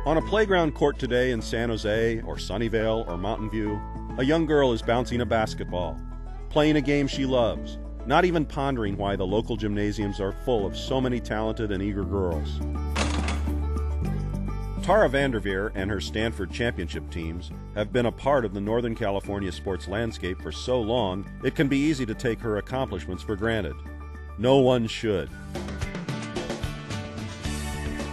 On a playground court today in San Jose or Sunnyvale or Mountain View, a young girl is bouncing a basketball, playing a game she loves, not even pondering why the local gymnasiums are full of so many talented and eager girls. Tara VanDerveer and her Stanford championship teams have been a part of the Northern California sports landscape for so long, it can be easy to take her accomplishments for granted. No one should.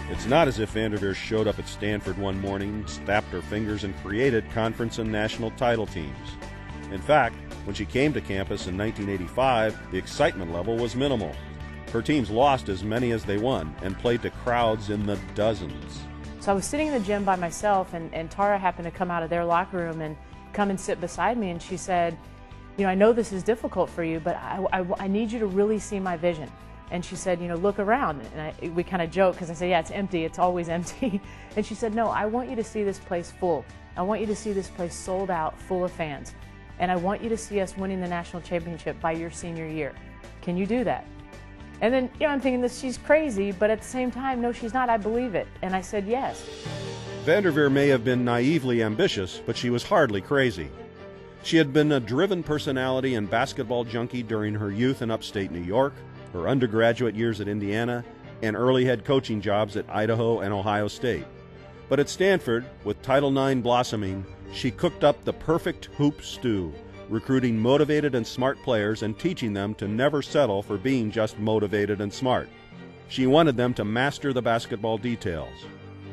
It's not as if VanDerveer showed up at Stanford one morning, snapped her fingers, and created conference and national title teams. In fact, when she came to campus in 1985, the excitement level was minimal. Her teams lost as many as they won and played to crowds in the dozens. So I was sitting in the gym by myself, and Tara happened to come out of their locker room and come and sit beside me, and she said, you know, I know this is difficult for you, but I need you to really see my vision. And she said, you know, look around. And we kind of joked because I said, yeah, it's empty. It's always empty. And she said, no, I want you to see this place full. I want you to see this place sold out, full of fans. And I want you to see us winning the national championship by your senior year. Can you do that? And then, you know, I'm thinking that she's crazy, but at the same time, no, she's not. I believe it. And I said, yes. VanDerveer may have been naively ambitious, but she was hardly crazy. She had been a driven personality and basketball junkie during her youth in upstate New York, her undergraduate years at Indiana, and early head coaching jobs at Idaho and Ohio State. But at Stanford, with Title IX blossoming, she cooked up the perfect hoop stew, recruiting motivated and smart players and teaching them to never settle for being just motivated and smart. She wanted them to master the basketball details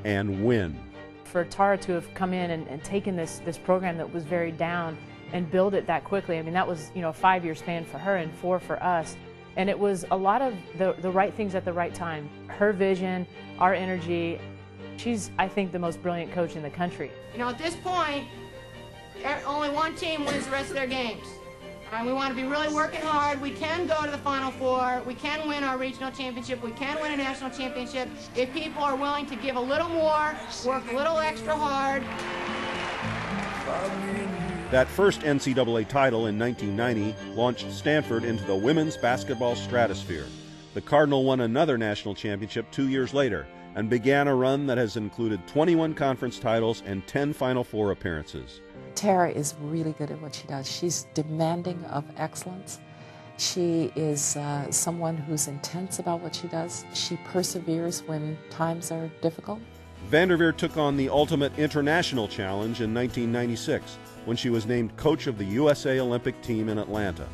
and win. For Tara to have come in and taken this program that was very down and build it that quickly, I mean, that was, you know, a 5-year span for her and 4 for us. And it was a lot of the right things at the right time. Her vision, our energy. She's, I think, the most brilliant coach in the country. You know, at this point, only one team wins the rest of their games. We want to be really working hard. We can go to the Final Four. We can win our regional championship. We can win a national championship if people are willing to give a little more, work a little extra hard. That first NCAA title in 1990 launched Stanford into the women's basketball stratosphere. The Cardinal won another national championship 2 years later and began a run that has included 21 conference titles and 10 Final Four appearances. Tara is really good at what she does. She's demanding of excellence. She is someone who's intense about what she does. She perseveres when times are difficult. VanDerveer took on the ultimate international challenge in 1996 when she was named coach of the USA Olympic team in Atlanta.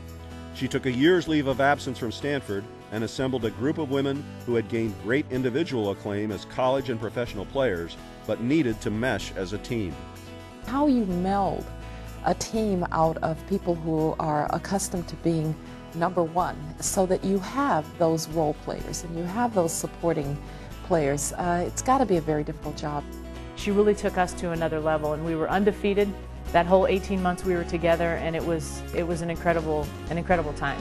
She took a year's leave of absence from Stanford and assembled a group of women who had gained great individual acclaim as college and professional players, but needed to mesh as a team. How you meld a team out of people who are accustomed to being number one so that you have those role players and you have those supporting players, it's got to be a very difficult job. She really took us to another level, and we were undefeated that whole 18 months we were together, and it was an incredible time.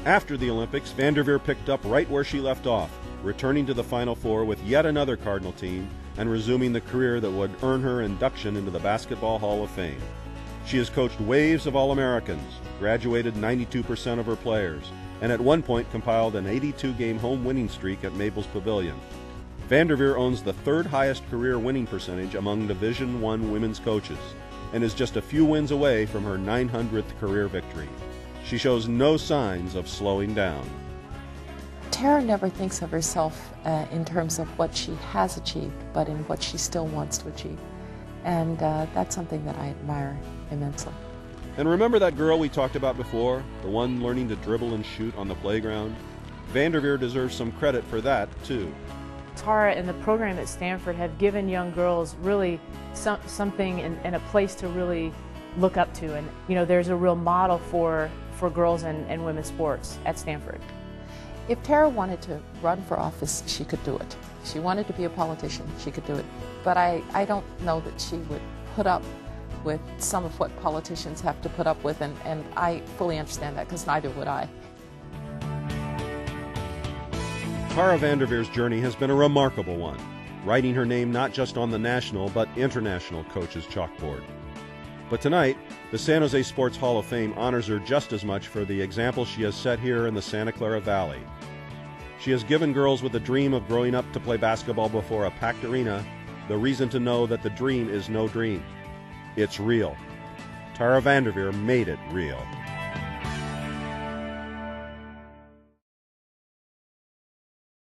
After the Olympics, VanDerveer picked up right where she left off, returning to the Final Four with yet another Cardinal team and resuming the career that would earn her induction into the Basketball Hall of Fame. She has coached waves of All-Americans, graduated 92% of her players, and at one point compiled an 82-game home winning streak at Maples Pavilion. VanDerveer owns the third highest career winning percentage among Division I women's coaches and is just a few wins away from her 900th career victory. She shows no signs of slowing down. Tara never thinks of herself in terms of what she has achieved, but in what she still wants to achieve. And that's something that I admire immensely. And remember that girl we talked about before, the one learning to dribble and shoot on the playground? VanDerveer deserves some credit for that, too. Tara and the program at Stanford have given young girls really something and a place to really look up to. And, you know, there's a real model for girls and women's sports at Stanford. If Tara wanted to run for office, she could do it. If she wanted to be a politician, she could do it. But I don't know that she would put up with some of what politicians have to put up with, and I fully understand that, because neither would I. Tara VanDerveer's journey has been a remarkable one, writing her name not just on the national but international coaches' chalkboard. But tonight, the San Jose Sports Hall of Fame honors her just as much for the example she has set here in the Santa Clara Valley. She has given girls with a dream of growing up to play basketball before a packed arena the reason to know that the dream is no dream. It's real. Tara VanDerveer made it real.